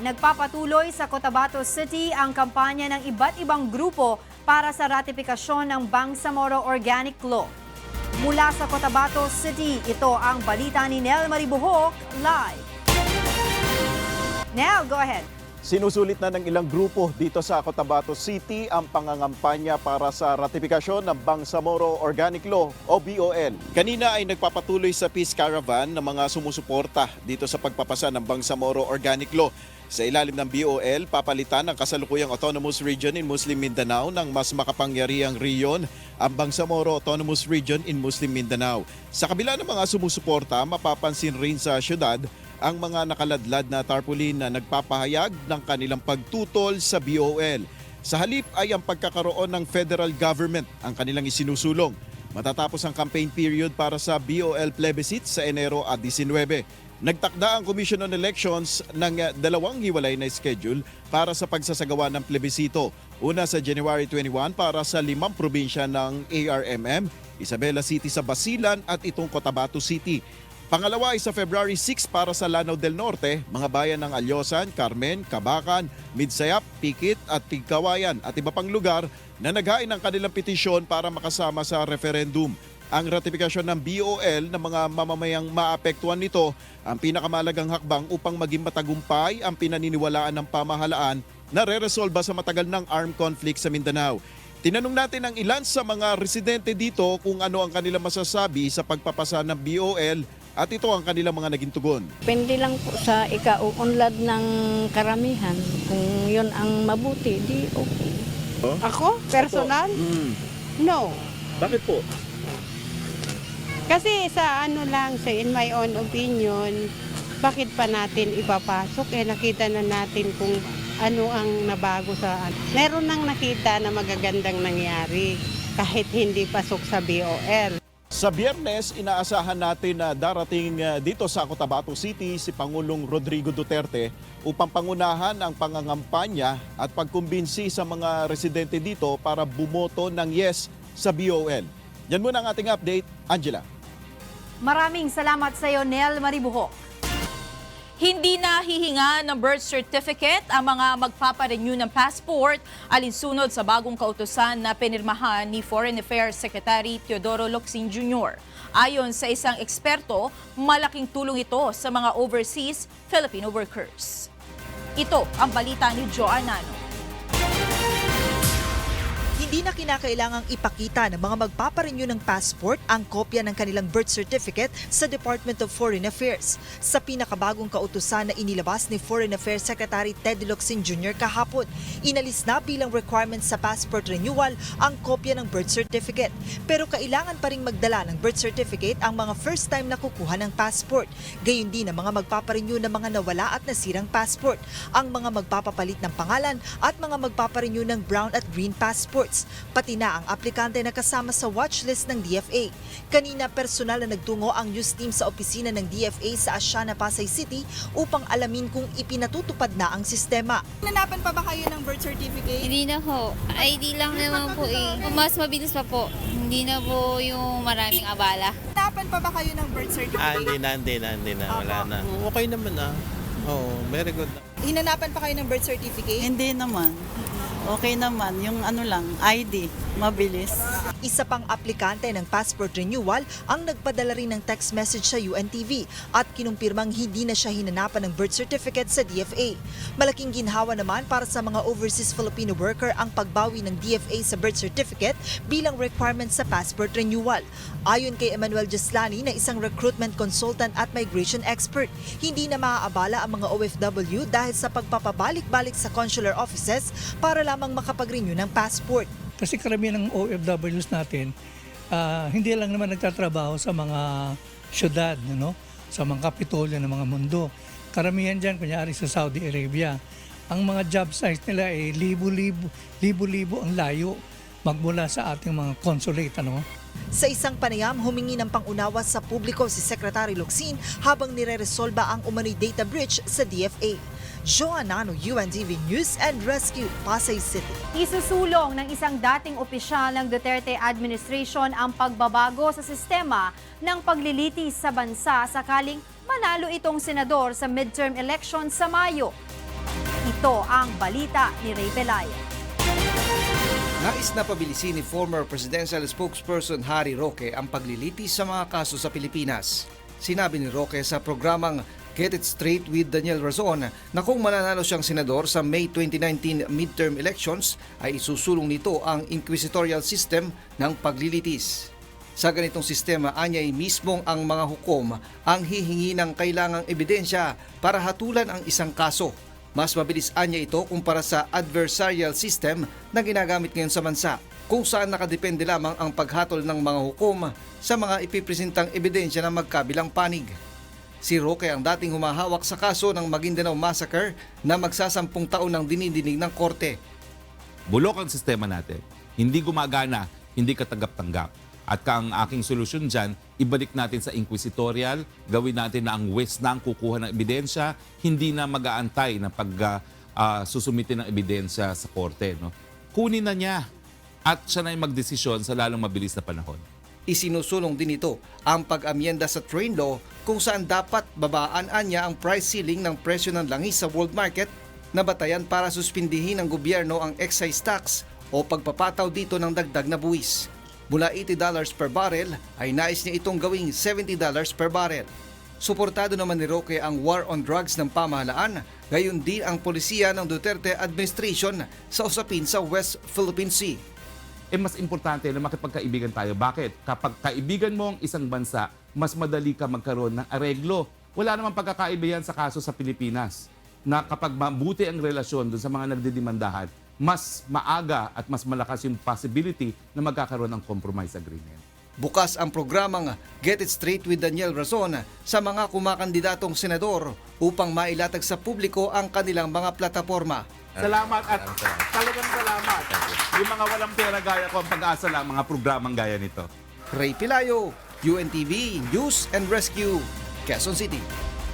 Nagpapatuloy sa Cotabato City ang kampanya ng iba't ibang grupo para sa ratifikasyon ng Bangsamoro Organic Law. Mula sa Cotabato City, ito ang balita ni Nel Maribuhok live. Nel, go ahead. Sinusulit na ng ilang grupo dito sa Cotabato City ang pangangampanya para sa ratifikasyon ng Bangsamoro Organic Law o BOL. Kanina ay nagpapatuloy sa peace caravan ng mga sumusuporta dito sa pagpapasa ng Bangsamoro Organic Law. Sa ilalim ng BOL, papalitan ang kasalukuyang Autonomous Region in Muslim Mindanao ng mas makapangyarihang riyon, ang Bangsamoro Autonomous Region in Muslim Mindanao. Sa kabila ng mga sumusuporta, mapapansin rin sa syudad ang mga nakaladlad na tarpaulin na nagpapahayag ng kanilang pagtutol sa BOL. Sa halip ay ang pagkakaroon ng federal government ang kanilang isinusulong. Matatapos ang campaign period para sa BOL plebiscite sa Enero 19. Nagtakda ang Commission on Elections ng dalawang hiwalay na schedule para sa pagsasagawa ng plebisito. Una sa January 21 para sa 5 probinsya ng ARMM, Isabela City sa Basilan at itong Cotabato City. Pangalawa ay sa February 6 para sa Lanao del Norte, mga bayan ng Alyosan, Carmen, Cabacan, Midsayap, Pikit at Tigkawayan at iba pang lugar na naghain ng kanilang petisyon para makasama sa referendum. Ang ratifikasyon ng BOL ng mga mamamayang maapektuhan nito ang pinakamalagang hakbang upang maging matagumpay ang pinaniniwalaan ng pamahalaan na re-resolba sa matagal ng armed conflict sa Mindanao. Tinanong natin ang ilan sa mga residente dito kung ano ang kanilang masasabi sa pagpapasa ng BOL at ito ang kanilang mga naging tugon. Depende lang po sa ikauunlad ng karamihan. Kung yun ang mabuti, di okay. Oh? Ako? Personal? No. Bakit po? Kasi sa ano lang, sa in my own opinion, bakit pa natin ipapasok? Nakita na natin kung ano ang nabago sa... Meron nang nakita na magagandang nangyari kahit hindi pasok sa BOL. Sa Biyernes, inaasahan natin na darating dito sa Cotabato City si Pangulong Rodrigo Duterte upang pangunahan ang pangangampanya at pagkumbinsi sa mga residente dito para bumoto ng yes sa BOL. Yan muna ang ating update. Angela. Maraming salamat sa iyo, Nel Maribuhok. Hindi na hihinga ng birth certificate ang mga magpaparenew ng passport alinsunod sa bagong kautusan na pinirmahan ni Foreign Affairs Secretary Teodoro Locsin Jr. Ayon sa isang eksperto, malaking tulong ito sa mga overseas Filipino workers. Ito ang balita ni Joan Nano. Hindi na kinakailangang ipakita ng mga magpaparenew ng passport ang kopya ng kanilang birth certificate sa Department of Foreign Affairs. Sa pinakabagong kautusan na inilabas ni Foreign Affairs Secretary Ted Locsin Jr. kahapon, inalis na bilang requirement sa passport renewal ang kopya ng birth certificate. Pero kailangan pa ring magdala ng birth certificate ang mga first time na kukuha ng passport. Gayun din ang mga magpaparenew ng mga nawala at nasirang passport, ang mga magpapapalit ng pangalan at mga magpaparenew ng brown at green passports. Pati na ang aplikante na kasama sa watchlist ng DFA. Kanina personal na nagtungo ang news team sa opisina ng DFA sa Asiana, Pasay City upang alamin kung ipinatutupad na ang sistema. Nanapan pa ba kayo ng birth certificate? Hindi na po. ID lang naman po eh. Mas mabilis pa po. Hindi na po yung maraming abala. Nanapan pa ba kayo ng birth certificate? Hindi na. Wala na. Okay naman Oo, very good. Hinanapan pa kayo ng birth certificate? Hindi naman. Okay naman, yung ano lang, ID, mabilis. Isa pang aplikante ng passport renewal ang nagpadala rin ng text message sa UNTV at kinumpirmang hindi na siya hinanapan ng birth certificate sa DFA. Malaking ginhawa naman para sa mga overseas Filipino worker ang pagbawi ng DFA sa birth certificate bilang requirement sa passport renewal. Ayon kay Emmanuel Jaslani na isang recruitment consultant at migration expert, hindi na maaabala ang mga OFW dahil sa pagpapabalik-balik sa consular offices para lamang makapag-renew ng passport. Kasi karamihan ng OFWs natin, hindi lang naman nagtatrabaho sa mga syudad, sa mga kapitolyo ng mga mundo. Karamihan dyan, kunyari sa Saudi Arabia, ang mga job sites nila ay libo-libo ang layo magmula sa ating mga consulate. Sa isang panayam, humingi ng pangunawa sa publiko si Secretary Locsin habang nire-resolba ang umano'y data breach sa DFA. Joan Nano, UNTV News and Rescue, Pasay City. Isusulong ng isang dating opisyal ng Duterte administration ang pagbabago sa sistema ng paglilitis sa bansa sakaling manalo itong senador sa midterm election sa Mayo. Ito ang balita ni Ray Pelayo. Nais na pabilisin ni former presidential spokesperson Harry Roque ang paglilitis sa mga kaso sa Pilipinas. Sinabi ni Roque sa programang Get It Straight with Daniel Razon na kung mananalo siyang senador sa May 2019 midterm elections ay isusulong nito ang inquisitorial system ng paglilitis. Sa ganitong sistema, anyay mismong ang mga hukom ang hihingi ng kailangang ebidensya para hatulan ang isang kaso. Mas mabilis anya ito kumpara sa adversarial system na ginagamit ngayon sa bansa, kung saan nakadepende lamang ang paghatol ng mga hukom sa mga ipipresentang ebidensya ng magkabilang panig. Si Roque ang dating humahawak sa kaso ng Maguindanao Massacre na magsasampung taon ng dinidinig ng korte. Bulok ang sistema natin. Hindi gumagana, hindi katanggap-tanggap. At ang aking solusyon dyan, ibalik natin sa inquisitorial, gawin natin na ang West na ang kukuha ng ebidensya, hindi na mag-aantay na susumite ng ebidensya sa korte. No? Kunin na niya at siya na yung magdesisyon sa lalong mabilis na panahon. Isinusulong din ito ang pag-amyenda sa train law kung saan dapat babaan niya ang price ceiling ng presyo ng langis sa world market na batayan para suspindihin ng gobyerno ang excise tax o pagpapataw dito ng dagdag na buwis. Mula $80 per barrel ay nais niya itong gawing $70 per barrel. Suportado naman ni Roque ang war on drugs ng pamahalaan, gayon din ang polisiya ng Duterte administration sa usapin sa West Philippine Sea. Mas importante na makipagkaibigan tayo. Bakit? Kapag kaibigan mo ang isang bansa, mas madali ka magkaroon ng areglo. Wala namang pagkakaibigan sa kaso sa Pilipinas na kapag mabuti ang relasyon dun sa mga nagdidimandahan, mas maaga at mas malakas yung possibility na magkakaroon ng compromise agreement. Bukas ang programang Get It Straight with Daniel Razon sa mga kumakandidatong senador upang mailatag sa publiko ang kanilang mga plataporma. Salamat at talagang salamat. Yung mga walang pera gaya ko ang pag-asa lang mga programang gaya nito. Ray Pelayo, UNTV News and Rescue, Quezon City.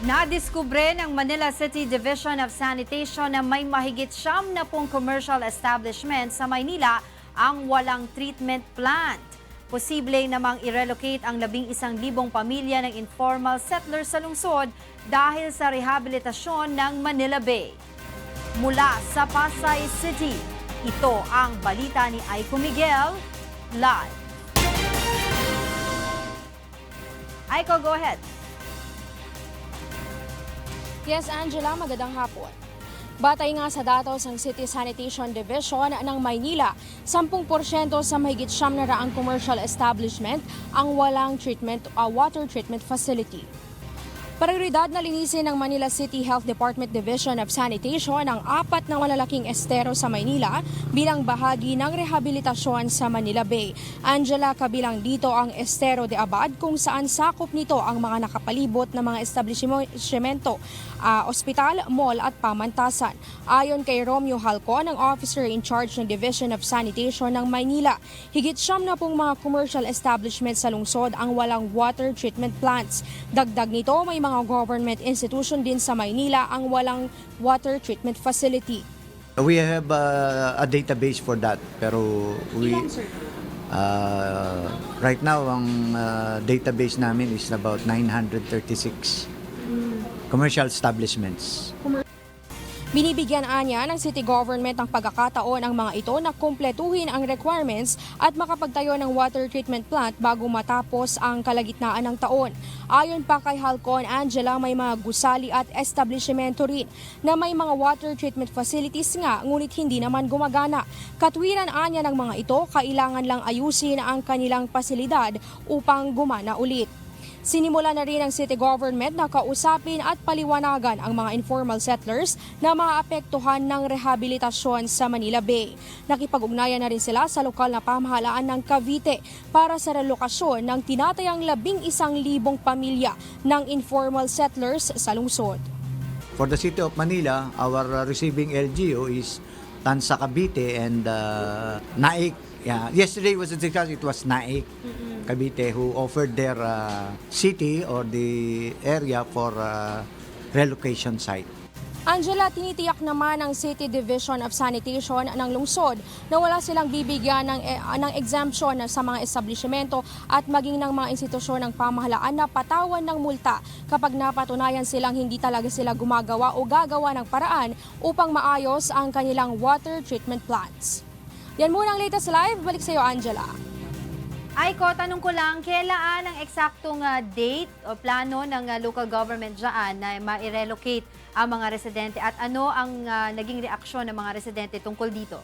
Nadiskubre ng Manila City Division of Sanitation na may mahigit 70 commercial establishment sa Maynila ang walang treatment plant. Posible namang i-relocate ang 11,000 pamilya ng informal settlers sa lungsod dahil sa rehabilitasyon ng Manila Bay. Mula sa Pasay City, ito ang balita ni Aiko Miguel, live. Aiko, go ahead. Yes, Angela, magandang hapon. Batay nga sa datos ng City Sanitation Division ng Maynila, 10% sa mahigit 700 commercial establishment ang walang water treatment facility. Prioridad na linisin ng Manila City Health Department Division of Sanitation ang 4 na malalaking estero sa Maynila bilang bahagi ng rehabilitasyon sa Manila Bay. Angela, kabilang dito ang Estero de Abad kung saan sakop nito ang mga nakapalibot na mga establishmento, ospital, mall at pamantasan. Ayon kay Romeo Halcon, ang officer in charge ng Division of Sanitation ng Maynila, higit 70 mga commercial establishment sa lungsod ang walang water treatment plants. Dagdag nito, may mga government institution din sa Maynila ang walang water treatment facility. We have a database for that, pero right now ang database namin is about 936 commercial establishments. Binibigyan anya ng city government ang pagkakataon ang mga ito na kumpletuhin ang requirements at makapagtayo ng water treatment plant bago matapos ang kalagitnaan ng taon. Ayon pa kay Halcon, Angela, may mga gusali at establishmento rin na may mga water treatment facilities nga ngunit hindi naman gumagana. Katwiran anya ng mga ito, kailangan lang ayusin ang kanilang pasilidad upang gumana ulit. Sinimula na rin ng city government na kausapin at paliwanagan ang mga informal settlers na maapektuhan ng rehabilitasyon sa Manila Bay. Nakipag-ugnayan na rin sila sa lokal na pamahalaan ng Cavite para sa relokasyon ng tinatayang 11,000 pamilya ng informal settlers sa lungsod. For the City of Manila, our receiving LGU is Tansa Cavite and Naik. Yeah, yesterday was discussed, it was Naik Cavite who offered their city or the area for relocation site. Angela, tinitiyak naman ng City Division of Sanitation ng lungsod na wala silang bibigyan ng exemption sa mga establishmento at maging ng mga institusyon ng pamahalaan na patawan ng multa kapag napatunayan silang hindi talaga sila gumagawa o gagawa ng paraan upang maayos ang kanilang water treatment plants. Yan muna ang latest live. Balik sa iyo, Angela. Aiko, tanong ko lang, kailan ang eksaktong date o plano ng local government dyan na ma-relocate ang mga residente at ano ang naging reaksyon ng mga residente tungkol dito?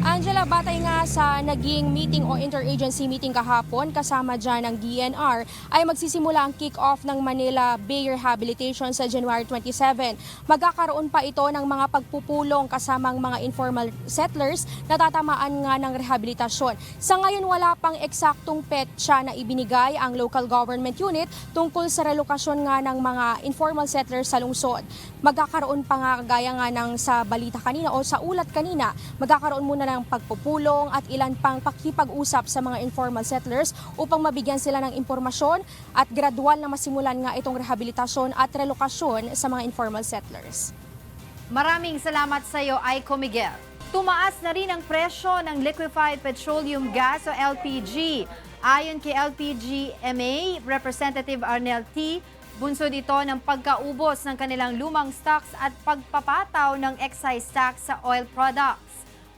Angela, batay nga sa naging meeting o interagency meeting kahapon kasama dyan ng DNR ay magsisimula ang kick-off ng Manila Bay Rehabilitation sa January 27. Magkakaroon pa ito ng mga pagpupulong kasamang mga informal settlers na tatamaan nga ng rehabilitasyon. Sa ngayon wala pang eksaktong petsa na ibinigay ang local government unit tungkol sa relokasyon nga ng mga informal settlers sa lungsod. Magkakaroon pa nga gaya nga ng sa balita kanina o sa ulat kanina, magkakaroon muna ng pagpupulong at ilan pang pakikipag-usap sa mga informal settlers upang mabigyan sila ng impormasyon at gradual na masimulan nga itong rehabilitasyon at relokasyon sa mga informal settlers. Maraming salamat sa iyo, Aiko Miguel. Tumaas na rin ang presyo ng liquefied petroleum gas o LPG. Ayon kay LPGMA Representative Arnel T., bunsod ito ng pagkaubos ng kanilang lumang stocks at pagpapataw ng excise tax sa oil products.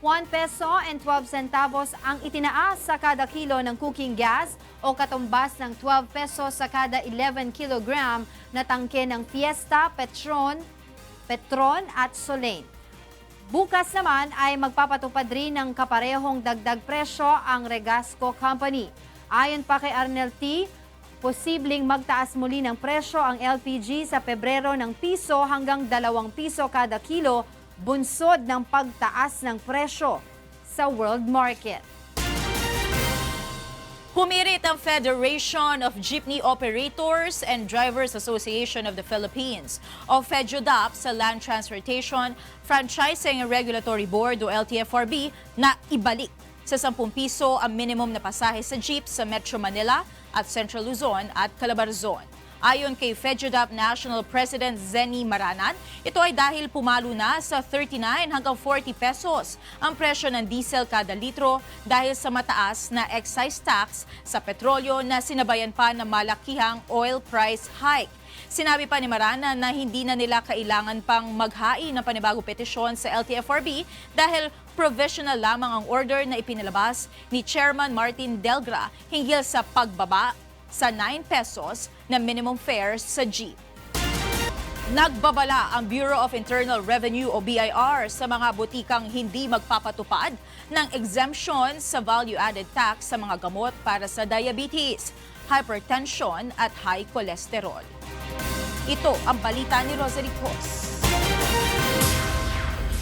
1 peso and 12 centavos ang itinaas sa kada kilo ng cooking gas o katumbas ng 12 pesos sa kada 11 kilogram na tangke ng Fiesta, Petron at Solane. Bukas naman ay magpapatupad rin ng kaparehong dagdag presyo ang Regasco Company. Ayon pa kay Arnel T., posibleng magtaas muli ng presyo ang LPG sa Pebrero ng piso hanggang 2 piso kada kilo, bunsod ng pagtaas ng presyo sa world market. Humirit ang Federation of Jeepney Operators and Drivers Association of the Philippines o FEDUDAP sa Land Transportation Franchising and Regulatory Board o LTFRB na ibalik sa 10 piso ang minimum na pasahe sa jeep sa Metro Manila at Central Luzon at Calabarzon. Ayon kay FEDUDAP National President Zenny Maranan, ito ay dahil pumalo na sa 39 hanggang 40 pesos ang presyo ng diesel kada litro dahil sa mataas na excise tax sa petrolyo na sinabayan pa ng malakihang oil price hike. Sinabi pa ni Maranan na hindi na nila kailangan pang maghain ng panibagong petisyon sa LTFRB dahil provisional lamang ang order na ipinalabas ni Chairman Martin Delgra hinggil sa pagbaba sa 9 pesos na minimum fare sa jeep. Nagbabala ang Bureau of Internal Revenue o BIR sa mga butikang hindi magpapatupad ng exemption sa value-added tax sa mga gamot para sa diabetes, hypertension at high cholesterol. Ito ang balita ni Rosalie Cruz.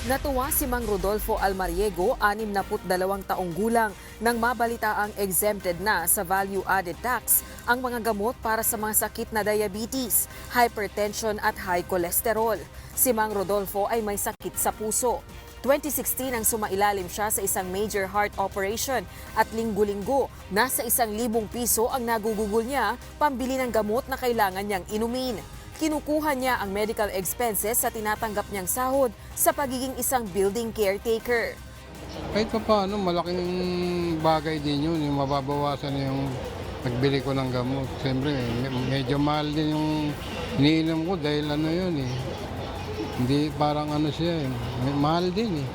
Natuwa si Mang Rodolfo Almariego, 62 taong gulang, nang mabalita ang exempted na sa value-added tax ang mga gamot para sa mga sakit na diabetes, hypertension at high cholesterol. Si Mang Rodolfo ay may sakit sa puso. 2016 ang sumailalim siya sa isang major heart operation at linggo-linggo nasa 1,000 piso ang nagugugol niya pambili ng gamot na kailangan niyang inumin. Kinukuha niya ang medical expenses sa tinatanggap niyang sahod sa pagiging isang building caretaker. Kahit pa paano, malaking bagay din yun, yung mababawasan yung nagbili ko ng gamot. Siyempre, medyo mahal din yung iniinom ko dahil ano yun eh. Hindi parang ano siya eh, mahal din eh.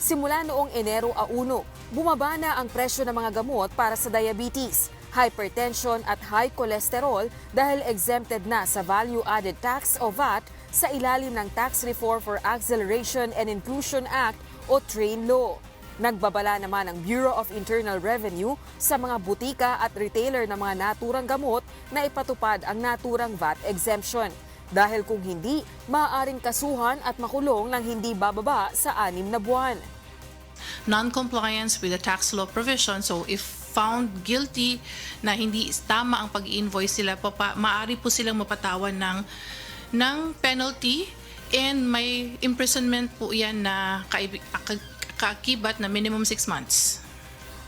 Simula noong Enero 1, bumaba na ang presyo ng mga gamot para sa diabetes, hypertension at high cholesterol dahil exempted na sa value-added tax o VAT sa ilalim ng Tax Reform for Acceleration and Inclusion Act o TRAIN Law. Nagbabala naman ang Bureau of Internal Revenue sa mga butika at retailer ng mga naturang gamot na ipatupad ang naturang VAT exemption. Dahil kung hindi, maaaring kasuhan at makulong ng hindi bababa sa 6 na buwan. Non-compliance with the tax law provision, so if found guilty na hindi tama ang pag-invoice sila, maaari po silang mapatawan ng penalty and may imprisonment po yan na kaakibat na minimum 6 months.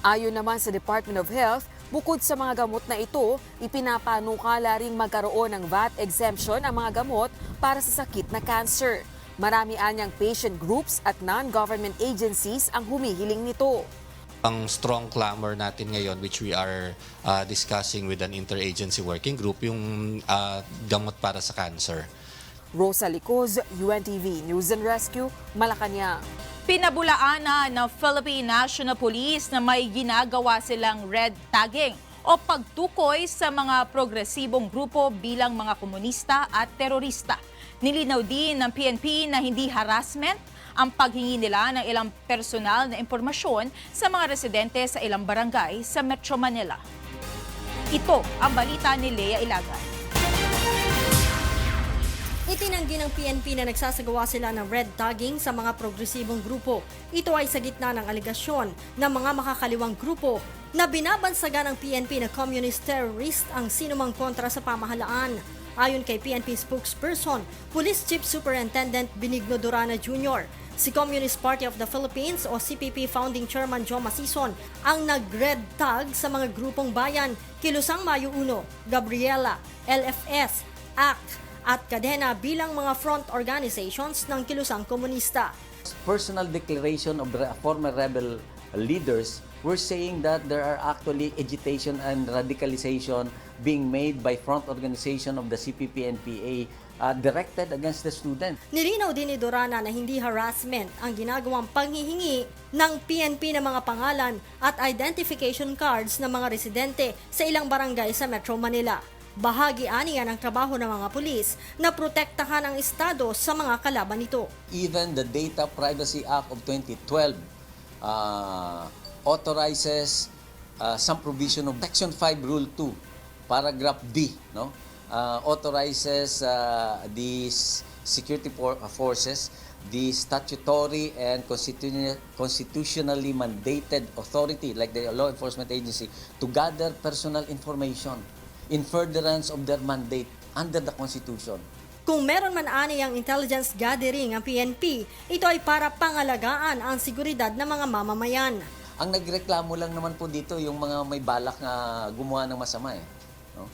Ayon naman sa Department of Health, bukod sa mga gamot na ito, ipinapanukala ring magkaroon ng VAT exemption ang mga gamot para sa sakit na cancer. Marami anyang patient groups at non-government agencies ang humihiling nito. Ang strong clamor natin ngayon, which we are discussing with an interagency working group, yung gamot para sa cancer. Rosa Licoz, UNTV News and Rescue, Malacanang. Pinabulaanan ng Philippine National Police na may ginagawa silang red tagging o pagtukoy sa mga progresibong grupo bilang mga komunista at terorista. Nilinaw din ng PNP na hindi harassment ang paghingi nila ng ilang personal na impormasyon sa mga residente sa ilang barangay sa Metro Manila. Ito ang balita ni Lea Ilagan. Itinanggi ng PNP na nagsasagawa sila ng red tagging sa mga progresibong grupo. Ito ay sa gitna ng aligasyon ng mga makakaliwang grupo na binabansagan ng PNP na communist terrorist ang sinumang kontra sa pamahalaan. Ayon kay PNP spokesperson, Police Chief Superintendent Benigno Durana Jr., si Communist Party of the Philippines o CPP Founding Chairman Joe Masison ang nag-red tag sa mga grupong bayan, Kilusang Mayo 1, Gabriela, LFS, ACT, at Kadena bilang mga front organizations ng Kilusang Komunista. Personal declaration of former rebel leaders were saying that there are actually agitation and radicalization being made by front organization of the CPP-NPA directed against the student. Nilinaw din ni Durana na hindi harassment ang ginagawang panghihingi ng PNP ng mga pangalan at identification cards ng mga residente sa ilang barangay sa Metro Manila. Bahagi aniya ng trabaho ng mga pulis na protektahan ang Estado sa mga kalaban nito. Even the Data Privacy Act of 2012 authorizes some provision of Section 5 Rule 2, Paragraph B, no? Authorizes these security forces, the statutory and constitutionally mandated authority like the law enforcement agency to gather personal information in furtherance of their mandate under the Constitution. Kung meron man aniyang intelligence gathering ang PNP, ito ay para pangalagaan ang seguridad ng mga mamamayan. Ang nagreklamo lang naman po dito yung mga may balak na gumawa ng masama eh. No?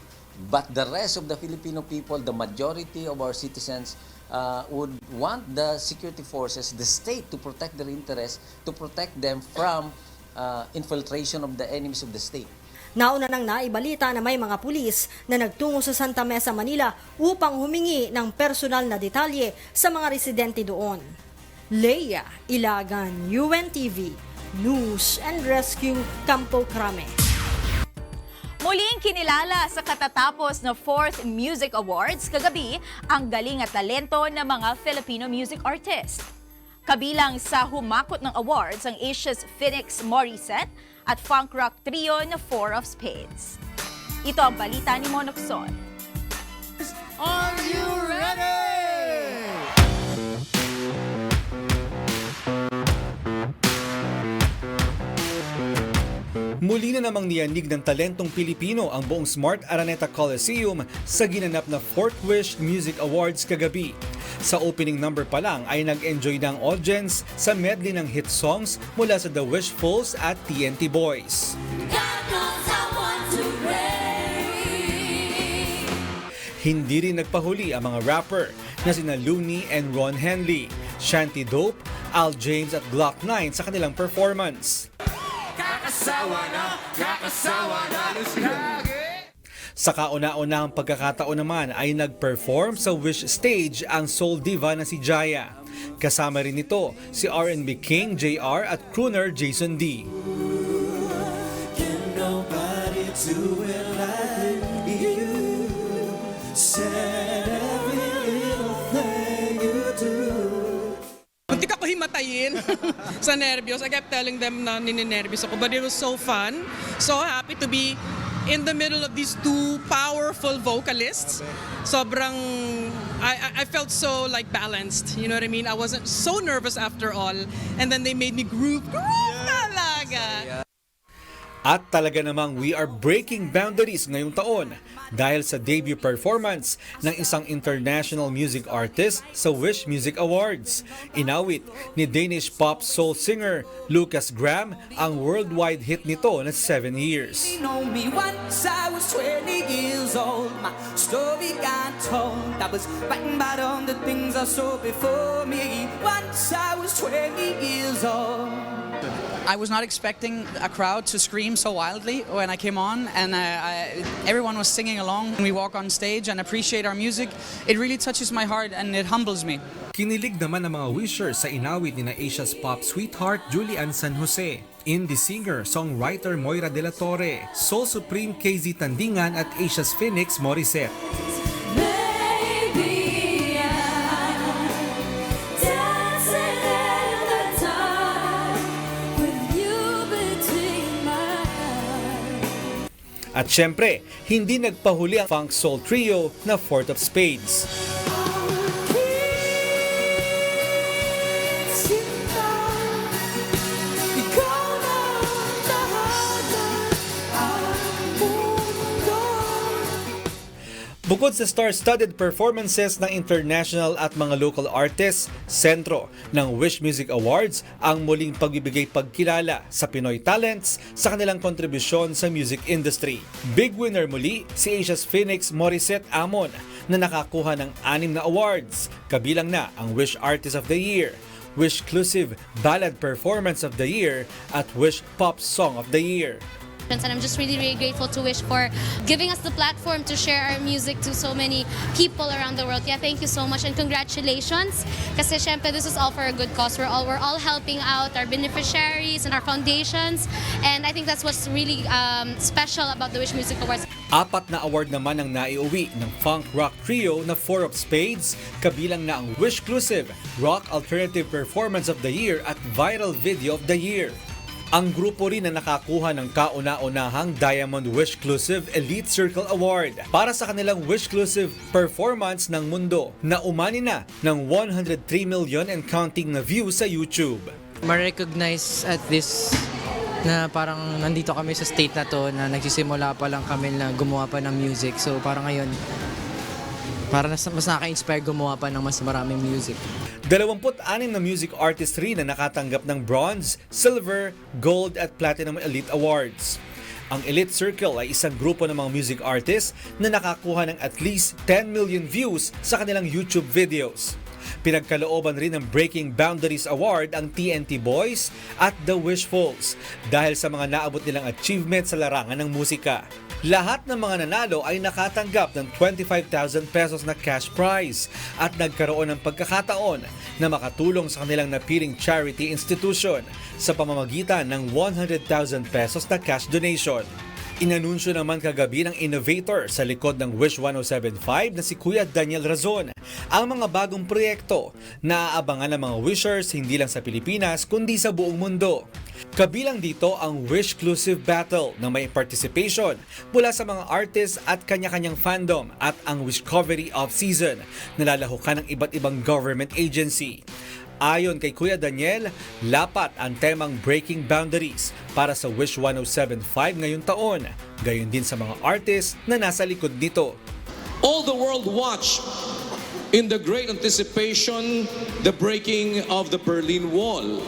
But the rest of the Filipino people, the majority of our citizens would want the security forces, the state to protect their interests, to protect them from infiltration of the enemies of the state. Nauna nang naibalita na may mga pulis na nagtungo sa Santa Mesa, Manila upang humingi ng personal na detalye sa mga residente doon. Lea Ilagan, UNTV, News and Rescue, Campo Crame. Muling kinilala sa katatapos na 4th Music Awards kagabi ang galing at talento ng mga Filipino music artist. Kabilang sa humakot ng awards ang Asia's Phoenix Morissette at funk rock trio na Four of Spades. Ito ang balita ni Monokson. Are you ready? Muli na namang niyanig ng talentong Pilipino ang buong Smart Araneta Coliseum sa ginanap na 4th Wish Music Awards kagabi. Sa opening number pa lang ay nag-enjoy ng audience sa medley ng hit songs mula sa The Wishfuls at TNT Boys. Hindi rin nagpahuli ang mga rapper na sina Looney and Ron Henley, Shanty Dope, Al James at Glock 9 sa kanilang performance. Sa kauna-unahang pagkakataon naman ay nag-perform sa Wish Stage ang soul diva na si Jaya. Kasama rin nito si R&B King JR at crooner Jason D. Muntik ako himatayin sa nervyos. I kept telling them na nininervyos ako, but it was so fun. So happy to be in the middle of these two powerful vocalists. Sobrang, I felt so like balanced, you know what I mean? I wasn't so nervous after all. And then they made me groove talaga. At talaga namang we are breaking boundaries ngayong taon dahil sa debut performance ng isang international music artist sa Wish Music Awards. Inawit ni Danish pop soul singer Lucas Graham ang worldwide hit nito na 7 years. Once I was 20 years old, my story got told. I was writing about all the things I saw before me. Once I was 20 years old. I was not expecting a crowd to scream so wildly when I came on, and everyone was singing along. When we walk on stage and appreciate our music, it really touches my heart and it humbles me. Kinilig naman ng mga wishers sa inawit ni na Asia's pop sweetheart Julian San Jose, indie singer, songwriter Moira De La Torre, Soul Supreme KZ Tandingan at Asia's Phoenix Morissette. At syempre, hindi nagpahuli ang funk soul trio na Fourth of Spades. Bukod sa star-studded performances ng international at mga local artists, sentro ng Wish Music Awards ang muling pagbibigay pagkilala sa Pinoy talents sa kanilang kontribusyon sa music industry. Big winner muli si Asia's Phoenix Morissette Amon na nakakuha ng 6 na awards, kabilang na ang Wish Artist of the Year, Wish-clusive Ballad Performance of the Year at Wish Pop Song of the Year. And I'm just really, really grateful to Wish for giving us the platform to share our music to so many people around the world. Yeah, thank you so much and congratulations. Kasi syempre, this is all for a good cause. We're all helping out our beneficiaries and our foundations. And I think that's what's really special about the Wish Music Awards. 4 na award naman ang naiuwi ng funk rock trio na Four of Spades, kabilang na ang Wish-clusive Rock Alternative Performance of the Year at Viral Video of the Year. Ang grupo rin na nakakuha ng kauna-unahang Diamond Wish-clusive Elite Circle Award para sa kanilang Wish-clusive performance ng mundo na umani na ng 103 million and counting na views sa YouTube. Ma-recognize at this na parang nandito kami sa state na to na nagsisimula pa lang kami na gumawa pa ng music. So parang ngayon, para mas nakaka-inspire gumawa pa ng mas maraming music. 26 na music artist rin na nakatanggap ng Bronze, Silver, Gold at Platinum Elite Awards. Ang Elite Circle ay isang grupo ng mga music artists na nakakuha ng at least 10 million views sa kanilang YouTube videos. Pinagkalooban rin ng Breaking Boundaries Award ang TNT Boys at The Wishfuls dahil sa mga naabot nilang achievement sa larangan ng musika. Lahat ng mga nanalo ay nakatanggap ng 25,000 pesos na cash prize at nagkaroon ng pagkakataon na makatulong sa kanilang napiling charity institution sa pamamagitan ng 100,000 pesos na cash donation. Inanunsyo naman kagabi ng innovator sa likod ng Wish 1075 na si Kuya Daniel Razon ang mga bagong proyekto na aabangan ng mga wishers hindi lang sa Pilipinas kundi sa buong mundo. Kabilang dito ang Wish-clusive Battle na may participation mula sa mga artists at kanya-kanyang fandom at ang Wishcovery Off-Season na lalahukan ng iba't ibang government agency. Ayon kay Kuya Daniel, lapat ang temang Breaking Boundaries para sa Wish 1075 ngayong taon, gayon din sa mga artists na nasa likod nito. All the world watched in the great anticipation the breaking of the Berlin Wall.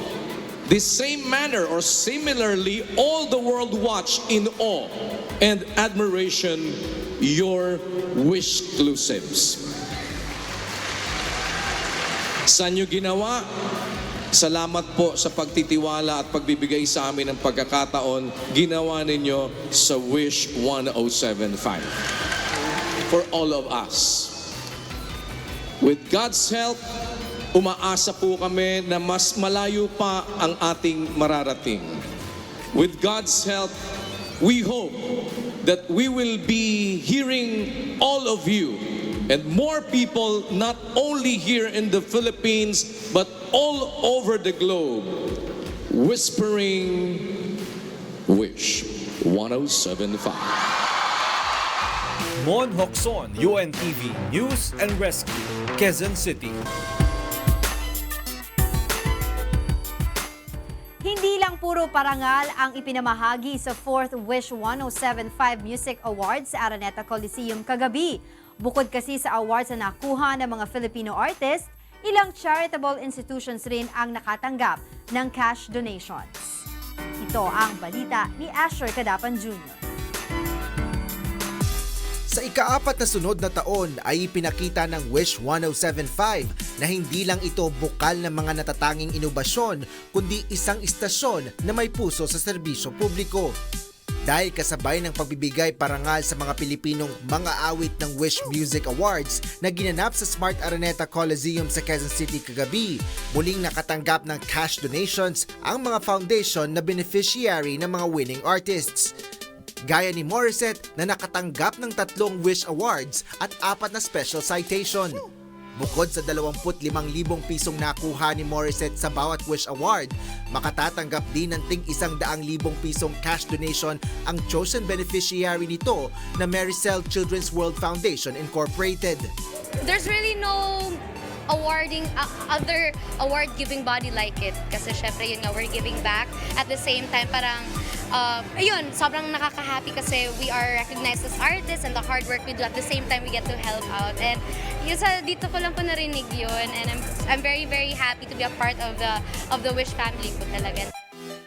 This same manner or similarly, all the world watched in awe and admiration your Wish-clusives. Sa inyo ginawa, salamat po sa pagtitiwala at pagbibigay sa amin ng pagkakataon ginawa ninyo sa Wish 1075. For all of us. With God's help, umaasa po kami na mas malayo pa ang ating mararating. With God's help, we hope that we will be hearing all of you and more people not only here in the Philippines but all over the globe whispering Wish 1075. Mon Hokson, UNTV News and Rescue, Quezon City. Hindi lang puro parangal ang ipinamahagi sa 4th Wish 1075 Music Awards sa Araneta Coliseum kagabi. Bukod kasi sa awards na nakuha ng mga Filipino artists, ilang charitable institutions rin ang nakatanggap ng cash donations. Ito ang balita ni Asher Cadapan Jr. Sa ika-4 na sunod na taon ay ipinakita ng Wish 1075 na hindi lang ito bukal ng mga natatanging inobasyon kundi isang istasyon na may puso sa serbisyo publiko. Dahil kasabay ng pagbibigay parangal sa mga Pilipinong mga awit ng Wish Music Awards na ginanap sa Smart Araneta Coliseum sa Quezon City kagabi, muling nakatanggap ng cash donations ang mga foundation na beneficiary ng mga winning artists. Gaya ni Morissette na nakatanggap ng 3 Wish Awards at 4 na special citation. Bukod sa 25,000 pisong nakuha ni Morissette sa bawat Wish Award, makatatanggap din ng tig 100,000 pisong cash donation ang chosen beneficiary nito na Maricel Children's World Foundation Incorporated. There's really no other award giving body like it. Kasi syempre yun nga, we're giving back. At the same time, parang ayun, sobrang nakaka-happy kasi we are recognized as artists and the hard work we do. At the same time, we get to help out. And yun dito ko lang po narinig yun. And I'm very, very happy to be a part of the Wish family po talaga.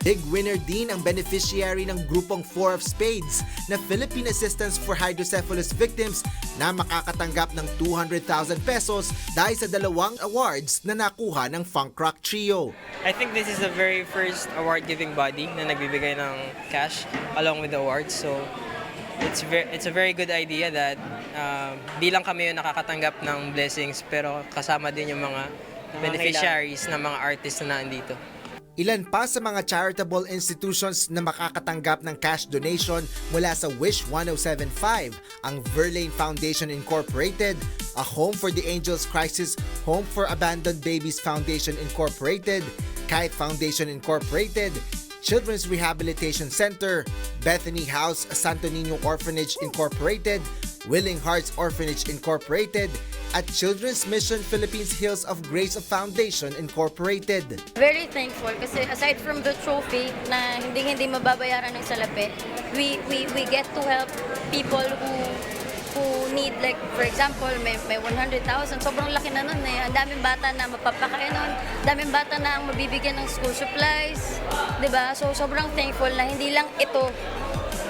Big winner din ang beneficiary ng grupong 4 of Spades na Philippine Assistance for Hydrocephalus Victims na makakatanggap ng 200,000 pesos dahil sa 2 awards na nakuha ng Funk Rock Trio. I think this is the very first award-giving body na nagbibigay ng cash along with the awards. So it's a very good idea that di lang kami yung nakakatanggap ng blessings pero kasama din yung mga beneficiaries ng mga artists na nandito. Ilan pa sa mga charitable institutions na makakatanggap ng cash donation mula sa Wish 1075 ang Verlaine Foundation Incorporated, a Home for the Angels Crisis Home for Abandoned Babies Foundation Incorporated, Kite Foundation Incorporated, Children's Rehabilitation Center, Bethany House Santo Niño Orphanage Incorporated, Willing Hearts Orphanage Incorporated, at Children's Mission Philippines Hills of Grace Foundation Incorporated. Very thankful kasi aside from the trophy na hindi mababayaran ng salapi, we get to help people who need, like for example, may 100,000, sobrang laki na nun eh. Ang daming bata na mapapakain nun, daming bata na ang mabibigyan ng school supplies, 'di ba? So sobrang thankful na hindi lang ito.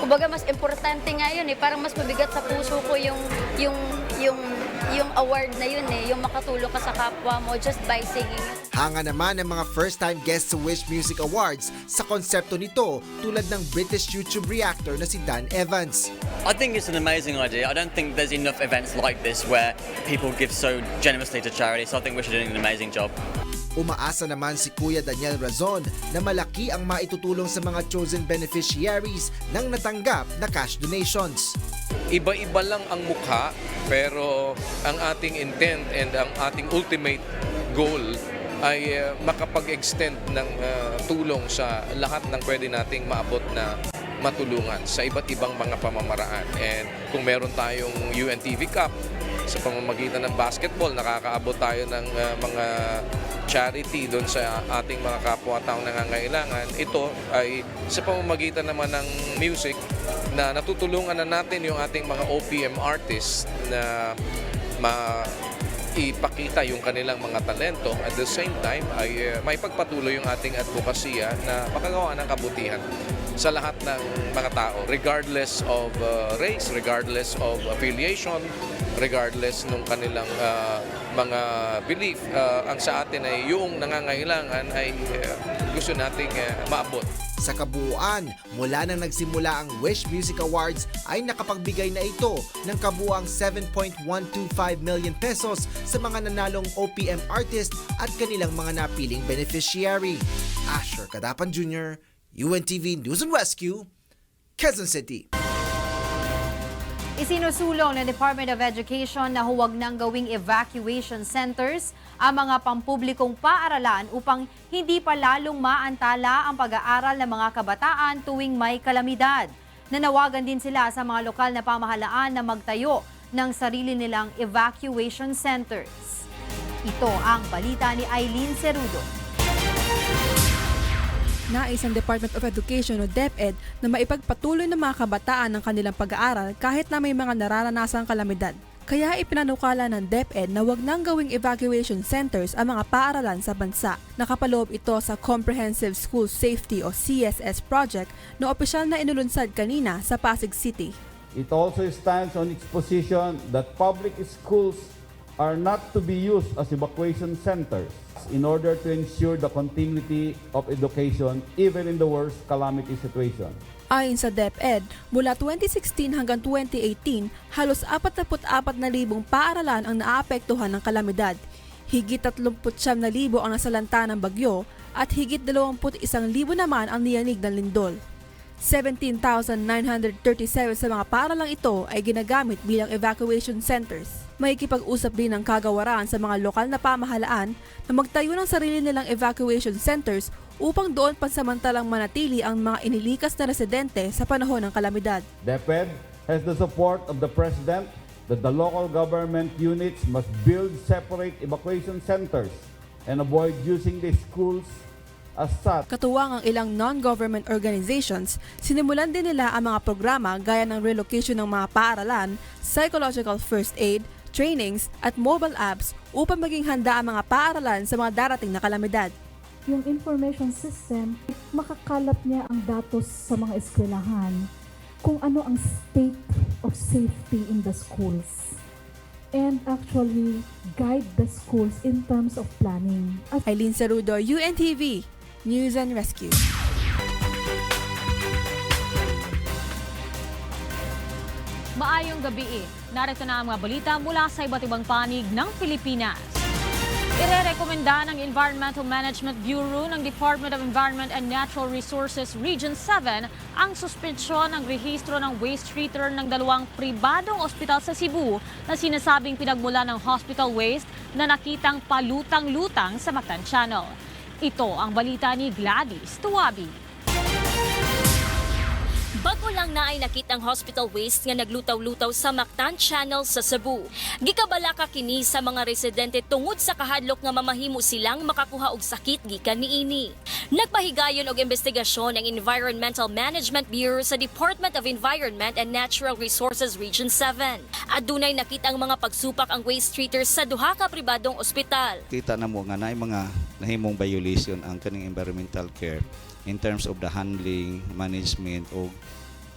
Kumbaga mas importante nga yun eh, parang mas mabigat sa puso ko yung award na yun eh, yung makatulong ka sa kapwa mo just by singing. Hanga naman ng mga first-time guests sa Wish Music Awards sa konsepto nito tulad ng British YouTube reactor na si Dan Evans. I think it's an amazing idea. I don't think there's enough events like this where people give so generously to charity, so I think Wish are doing an amazing job. Umaasa naman si Kuya Daniel Razon na malaki ang maitutulong sa mga chosen beneficiaries ng natanggap na cash donations. Iba-iba lang ang mukha pero ang ating intent and ang ating ultimate goal ay makapag-extend ng tulong sa lahat ng pwede nating maabot na matulungan sa iba't ibang mga pamamaraan. And kung meron tayong UNTV Cup sa pamamagitan ng basketball, nakakaabot tayo ng mga charity doon sa ating mga kapwa-taong nangangailangan. Ito ay sa pamamagitan naman ng music na natutulungan na natin yung ating mga OPM artists na ipakita yung kanilang mga talento. At the same time ay may pagpatuloy yung ating advokasya na makagawa ng kabutihan sa lahat ng mga tao regardless of race, regardless of affiliation, regardless nung kanilang mga belief. Ang sa atin ay yung nangangailangan ay gusto nating maabot. Sa kabuuan, mula nang nagsimula ang Wish Music Awards ay nakapagbigay na ito ng kabuuang 7.125 million pesos sa mga nanalong OPM artist at kanilang mga napiling beneficiary. Asher Cadapan Jr., UNTV News and Rescue, Quezon City. Isinusulong ng Department of Education na huwag nang gawing evacuation centers ang mga pampublikong paaralan upang hindi pa lalong maantala ang pag-aaral ng mga kabataan tuwing may kalamidad. Nanawagan din sila sa mga lokal na pamahalaan na magtayo ng sarili nilang evacuation centers. Ito ang balita ni Eileen Cerudo. Nais ang Department of Education o DepEd na maipagpatuloy ng mga kabataan ng kanilang pag-aaral kahit na may mga nararanasang kalamidad. Kaya ipinanukala ng DepEd na wag nang gawing evacuation centers ang mga paaralan sa bansa. Nakapaloob ito sa Comprehensive School Safety o CSS project na opisyal na inulunsad kanina sa Pasig City. It also stands on its position that public schools are not to be used as evacuation centers in order to ensure the continuity of education even in the worst calamity situation. Ayon sa DepEd, mula 2016 hanggang 2018, halos 44,000 paaralan ang naapektuhan ng kalamidad. Higit 39,000 ang nasalanta ng bagyo at higit 21,000 naman ang niyanig ng lindol. 17,937 sa mga paaralang ito ay ginagamit bilang evacuation centers. Makikipag-usap din ang kagawaran sa mga lokal na pamahalaan na magtayo ng sarili nilang evacuation centers upang doon pansamantalang manatili ang mga inilikas na residente sa panahon ng kalamidad. DepEd has the support of the President that the local government units must build separate evacuation centers and avoid using the schools as such. Katuwang ang ilang non-government organizations, sinimulan din nila ang mga programa gaya ng relocation ng mga paaralan, psychological first aid, trainings at mobile apps upang maging handa ang mga paaralan sa mga darating na kalamidad. Yung information system, makakalap niya ang datos sa mga eskwelahan kung ano ang state of safety in the schools and actually guide the schools in terms of planning. Aileen Sarudo, UNTV, News and Rescue. Maayong gabi. Narito na ang mga balita mula sa iba't ibang panig ng Pilipinas. Irerekomenda ng Environmental Management Bureau ng Department of Environment and Natural Resources Region 7 ang suspensyon ng rehistro ng waste treater ng 2 pribadong ospital sa Cebu na sinasabing pinagmula ng hospital waste na nakitang palutang-lutang sa Mactan Channel. Ito ang balita ni Gladys Tuwabi. Bago lang na ay nakitang hospital waste nga naglutaw-lutaw sa Mactan Channel sa Cebu. Gikabalaka kini sa mga residente tungod sa kahadlok nga mamahimo silang makakuha og sakit gikan niini. Nagpahigayon og investigasyon ang Environmental Management Bureau sa Department of Environment and Natural Resources Region 7. Adunay nakitang mga pagsupak ang waste treaters sa duha ka pribadong ospital. Kita na mo nga na mga nahimong violation ang kaning environmental care in terms of the handling, management, o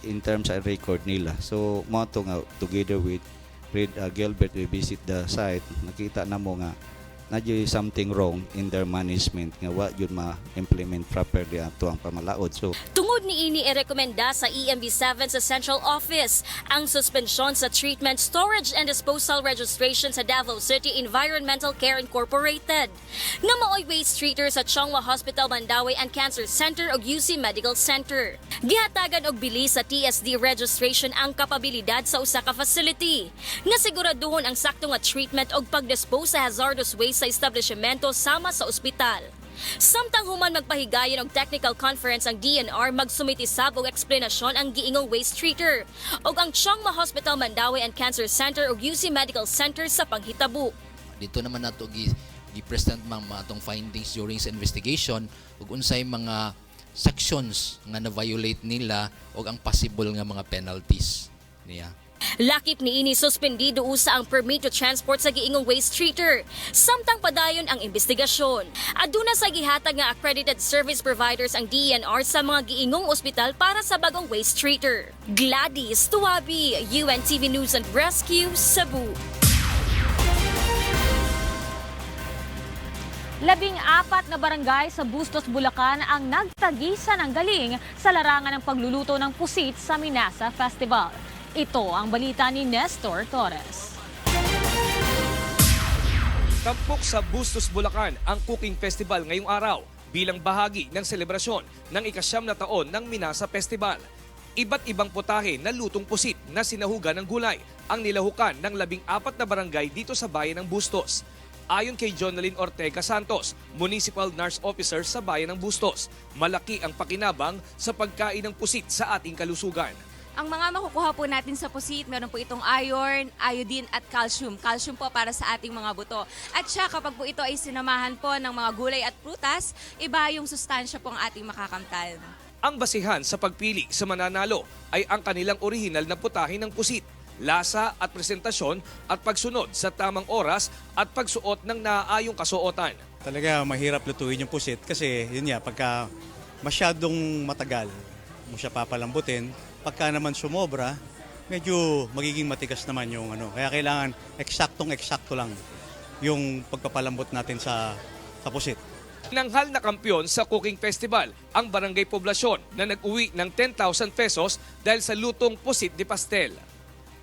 in terms of record nila. So, mo ito nga, together with Fred Gilbert, we visit the site, nakita na mo nga, na something wrong in their management, nga wa yun ma-implement properly ato ang pamalaod. So, tungod niini irekomenda sa EMB7 sa Central Office ang suspensyon sa treatment, storage and disposal registration sa Davao City Environmental Care Incorporated. Nga maoy waste treater sa Chongwa Hospital Mandawi and Cancer Center ug UC Medical Center. Gihatagan og bilis sa TSD registration ang kapabilidad sa usa ka facility. Nga siguraduhon ang sakto nga treatment ug pag-dispose sa hazardous waste sa establishmento sama sa ospital. Samtang human magpahigayon og technical conference ang DNR, magsumitisab og eksplanasyon ang giingong waste treater og ang Chongma Hospital Mandawi and Cancer Center ug UC Medical Center sa panghitabo. Dito naman nato gi-present mga atong findings during sa investigation ug unsay mga sections nga na-violate nila ug ang possible nga mga penalties niya. Lakip niini suspendido usa ang permit to transport sa giingong waste treater. Samtang padayon ang investigasyon. Aduna sa gihatag nga accredited service providers ang DNR sa mga giingong ospital para sa bagong waste treater. Gladys Tuwabi, UNTV News and Rescue, Cebu. 14 na barangay sa Bustos, Bulacan ang nagtagisan ng galing sa larangan ng pagluluto ng pusit sa Minasa Festival. Ito ang balita ni Nestor Torres. Tampok sa Bustos, Bulacan ang Cooking Festival ngayong araw bilang bahagi ng selebrasyon ng ika-9 na taon ng Minasa Festival. Iba't ibang putahe na lutong pusit na sinahugan ng gulay ang nilahukan ng 14 na barangay dito sa bayan ng Bustos. Ayon kay Jonalyn Ortega Santos, Municipal Nurse Officer sa bayan ng Bustos, malaki ang pakinabang sa pagkain ng pusit sa ating kalusugan. Ang mga makukuha po natin sa pusit, meron po itong iron, iodine at calcium. Calcium po para sa ating mga buto. At siya kapag po ito ay sinamahan po ng mga gulay at prutas, iba yung sustansya po ang ating makakamtan. Ang basihan sa pagpili sa mananalo ay ang kanilang orihinal na putahe ng pusit, lasa at presentasyon at pagsunod sa tamang oras at pagsuot ng naaayong kasuotan. Talaga mahirap lutuin yung pusit kasi yun nga, pagka masyadong matagal mo siya papalambutin, pagka naman sumobra, medyo magiging matigas naman yung ano. Kaya kailangan eksaktong-eksakto lang yung pagpapalambot natin sa pusit. Nanghal na kampiyon sa Cooking Festival ang Barangay Poblasyon na nag-uwi ng 10,000 pesos dahil sa lutong pusit de pastel.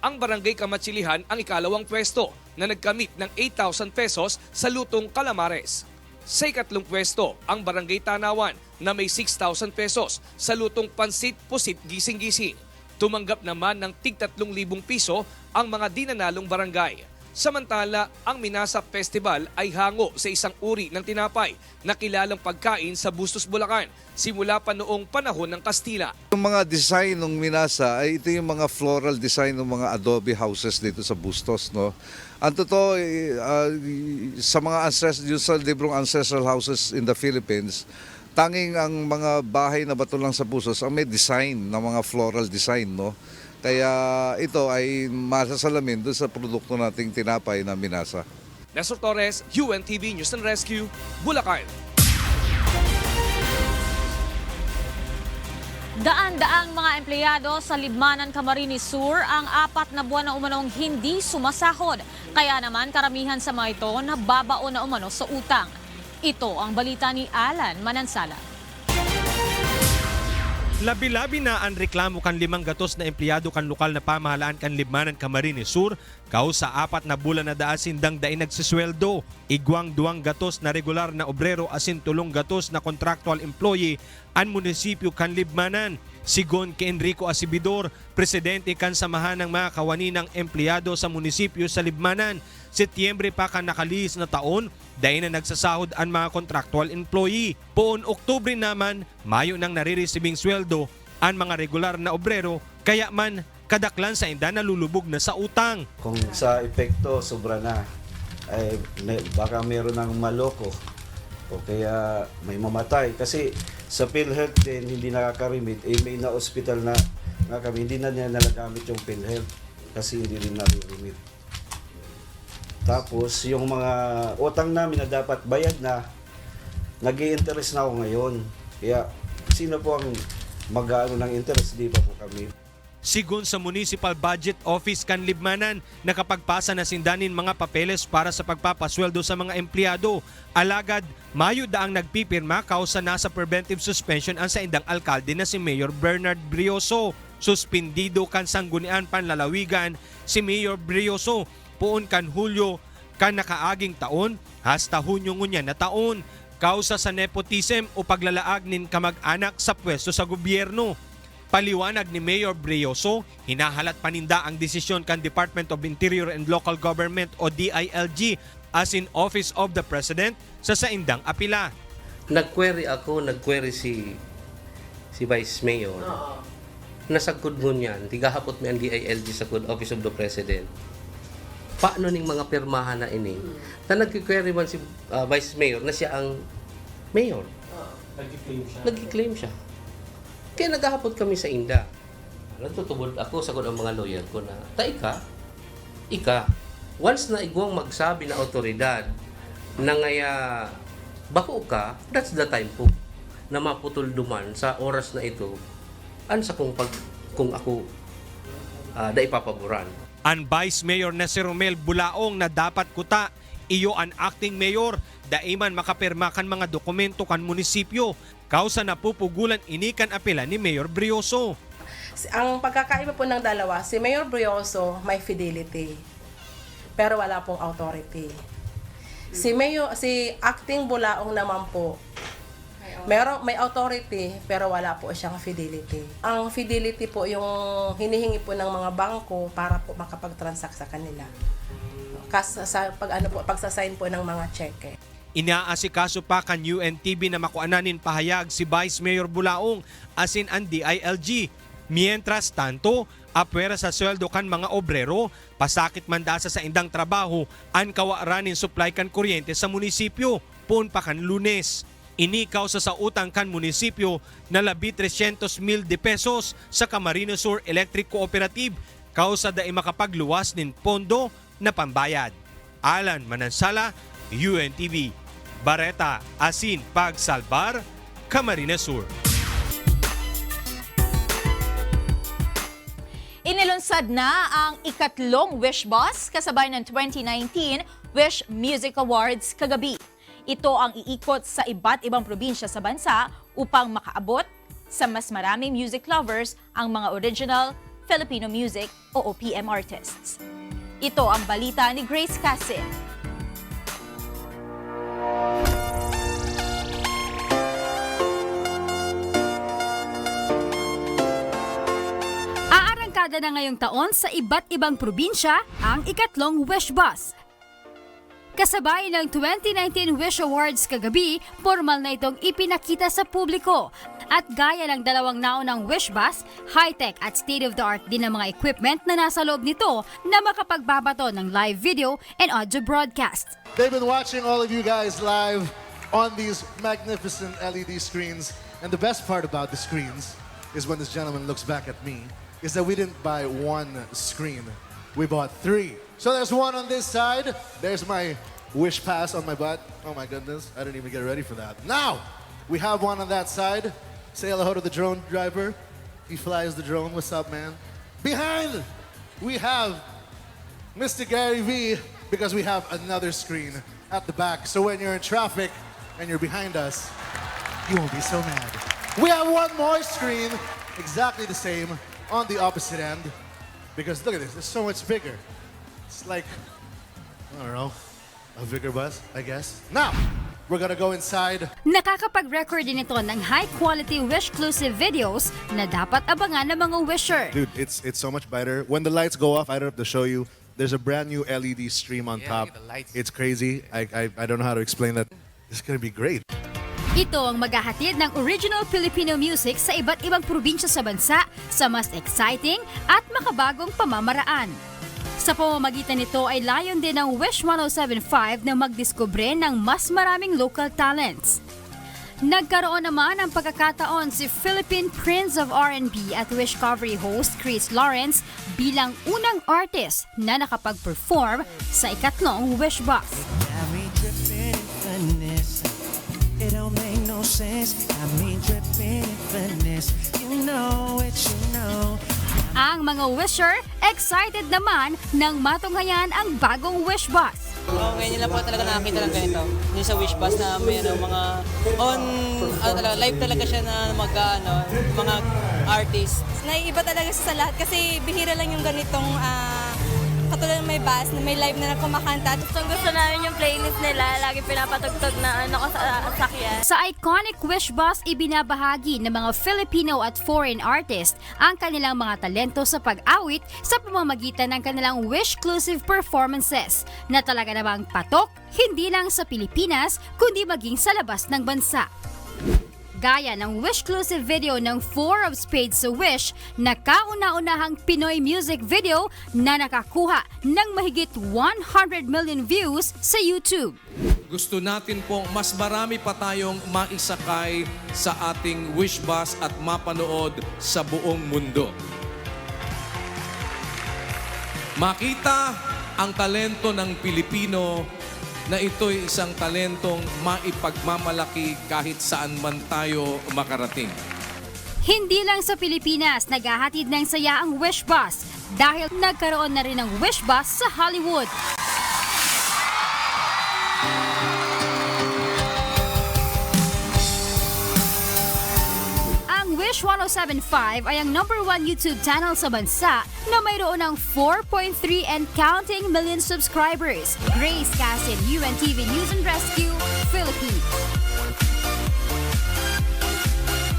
Ang Barangay Kamatsilihan ang ikalawang pwesto na nagkamit ng 8,000 pesos sa lutong calamares. Sa ikatlong pwesto, ang Barangay Tanawan na may 6,000 pesos sa lutong pansit pusit gising-gising. Tumanggap naman ng tig 3,000 piso ang mga dinanalong barangay. Samantala, ang Minasa Festival ay hango sa isang uri ng tinapay na kilalang pagkain sa Bustos, Bulacan simula pa noong panahon ng Kastila. Yung mga design ng Minasa ay ito yung mga floral design ng mga adobe houses dito sa Bustos, no? Ang totoo, sa mga sa librong ancestral houses in the Philippines, tanging ang mga bahay na bato lang sa Bustos ang may design na mga floral design, no? Kaya ito ay masasalamin doon sa produkto nating tinapay na Minasa. Nestor Torres, UNTV News and Rescue, Bulacan. Daan-daang mga empleyado sa Libmanan, Camarines Sur ang 4 na buwan na umanong hindi sumasahod. Kaya naman karamihan sa mga ito nababaon na umano sa utang. Ito ang balita ni Alan Manansala. Labi-labi na ang reklamo kan 5 gatos na empleyado kan lokal na pamahalaan kan Libmanan, Camarines Sur, kao sa 4 na bulan na sindang daing nagsisweldo. Igwang 2 gatos na regular na obrero asin 3 gatos na contractual employee ang munisipyo kan Libmanan. Sigon kay Enrico Asibidor, presidente kan samahan ng mga kawani ng empleyado sa munisipyo sa Libmanan, Setyembre pa kan nakalihis na taon, dahil na nagsasahod ang mga contractual employee. Poon Oktubre naman, Mayo nang nariresibing sweldo ang mga regular na obrero, kaya man kadaklan sa inda nalulubog na sa utang. Kung sa epekto sobra na, ay baka meron ng maloko o kaya may mamatay. Kasi sa PhilHealth din, hindi nakakarimit. May na-hospital na kami, hindi na niya nalagamit yung PhilHealth kasi hindi rin naririmit. Tapos yung mga utang namin na dapat bayad na, nag-i-interest na ako ngayon. Kaya sino po ang mag-aano ng interest, di ba po kami? Sigon sa Municipal Budget Office kan Libmanan, nakapagpasa na sindanin mga papeles para sa pagpapasweldo sa mga empleyado. Alagad, Mayo daang nagpipirma kausa nasa preventive suspension ang sa indang alkalde na si Mayor Bernard Brioso. Suspendido kan sanggunian panlalawigan si Mayor Brioso poon kan Hulyo kan nakaaging taon hasta Hunyo ngunya na taon kausa sa nepotism o paglalaag nin kamag-anak sa pwesto sa gobyerno. Paliwanag ni Mayor Brioso, hinahalat paninda ang desisyon kan Department of Interior and Local Government o DILG as in Office of the President sa saindang apila. Nag-query si Vice Mayor. Nasagkod mo niyan, tigahapot mo ang DILG sa Office of the President. Paano ning mga pirmahan na ini? Na nag-query man si Vice Mayor na siya ang mayor. Nag-claim siya. Kaya naghahapot kami sa inda. Nagtutubod ako, sagod ang mga lawyer ko na, ika, once na igwang magsabi na otoridad na ngaya bako ka, that's the time po na maputol duman sa oras na ito ansa kung ako da ipapaboran. Ang Vice Mayor na si Romel Bulaong na dapat kuta, iyo ang acting mayor, daiman makapirma kan mga dokumento kan munisipyo, kausa na pupugulan inikan apela ni Mayor Brioso. Ang pagkakaiba po ng dalawa, si Mayor Brioso may fidelity, pero wala pong authority. Si acting Bulaong naman po, may authority pero wala po siyang fidelity. Ang fidelity po yung hinihingi po ng mga bangko para po makapag-transact sa kanila. Sa pagsasign po ng mga cheque. Inaasikaso pa kan UNTV na makuananin pahayag si Vice Mayor Bulaong asin ang DILG. Mientras tanto, apwera sa sweldo kan mga obrero, pasakit mandasa sa indang trabaho, an kawaranin supply kan kuryente sa munisipyo, pun pa kan Lunes. Inikaw sa utang kan munisipyo na labi 300,000 de pesos sa Camarines Sur Electric Cooperative kausa da makapagluwas nin pondo na pambayad. Alan Manansala, UNTV. Bareta, Asin, Pagsalbar, Camarines Sur. Inilunsad na ang ikatlong Wish Bus kasabay ng 2019 Wish Music Awards kagabi. Ito ang iikot sa iba't ibang probinsya sa bansa upang makaabot sa mas maraming music lovers ang mga original Filipino music o OPM artists. Ito ang balita ni Grace Casin. Aarangkada na ngayong taon sa iba't ibang probinsya ang ikatlong Wish Bus. Kasabay ng 2019 Wish Awards kagabi, formal na itong ipinakita sa publiko. At gaya ng dalawang naunang Wish Bus, high-tech at state-of-the-art din ang mga equipment na nasa loob nito na makapagbabato ng live video and audio broadcast. They've been watching all of you guys live on these magnificent LED screens. And the best part about the screens is when this gentleman looks back at me, is that we didn't buy one screen. We bought 3. So there's one on this side. There's my Wish Pass on my butt. Oh my goodness, I didn't even get ready for that. Now, we have one on that side. Say hello to the drone driver. He flies the drone. What's up, man? Behind, we have Mr. Gary V, because we have another screen at the back. So when you're in traffic and you're behind us, you won't be so mad. We have one more screen, exactly the same, on the opposite end. Because look at this, it's so much bigger. It's like, I don't know, a bigger bus, I guess. Now, we're gonna go inside. Nakakapag-record din ito ng high-quality Wish-exclusive videos na dapat abangan ng mga wisher. Dude, it's so much better. When the lights go off, I don't have to show you. There's a brand new LED stream on top. It's crazy. I don't know how to explain that. It's gonna be great. Ito ang maghahatid ng original Filipino music sa iba't ibang probinsya sa bansa sa mas exciting at makabagong pamamaraan. Sa pamamagitan nito ay layon din ng Wish 1075 na magdiskubre ng mas maraming local talents. Nagkaroon naman ng pagkakataon si Philippine Prince of R&B at Wish Covery host Chris Lawrence bilang unang artist na nakapag-perform sa ikatlong Wish Bus. It don't make no sense. I mean, dripping in finesse. You know it, you know. Ang mga wisher, excited naman nang matunghayan ang bagong Wish Bus. Ngayon nila po talaga nakakita lang ganito. Yung sa Wish Bus na mayroong mga live talaga siya na mga artists. Naiiba talaga siya sa lahat kasi bihira lang yung ganitong katulad ng may bus na may live na kumakanta. Gusto namin yung playlist nila, lagi pinapatugtog na sa sakyan. Sa iconic Wish Bus, ibinabahagi ng mga Filipino at foreign artists ang kanilang mga talento sa pag-awit sa pamamagitan ng kanilang Wish-exclusive performances na talaga namang patok, hindi lang sa Pilipinas, kundi maging sa labas ng bansa. Gaya ng Wish-exclusive video ng 4 of Spades sa Wish na kauna-unahang Pinoy music video na nakakuha ng mahigit 100 million views sa YouTube. Gusto natin pong mas marami pa tayong maisakay sa ating Wish Bus at mapanood sa buong mundo. Makita ang talento ng Pilipino na ito'y isang talentong maipagmamalaki kahit saan man tayo makarating. Hindi lang sa Pilipinas naghahatid ng saya ang Wish Bus dahil nagkaroon na rin ng Wish Bus sa Hollywood. Wish 1075 ay ang #1 YouTube channel sa bansa na mayroon ng 4.3 and counting million subscribers. Grace Casin, UNTV News and Rescue, Philippines.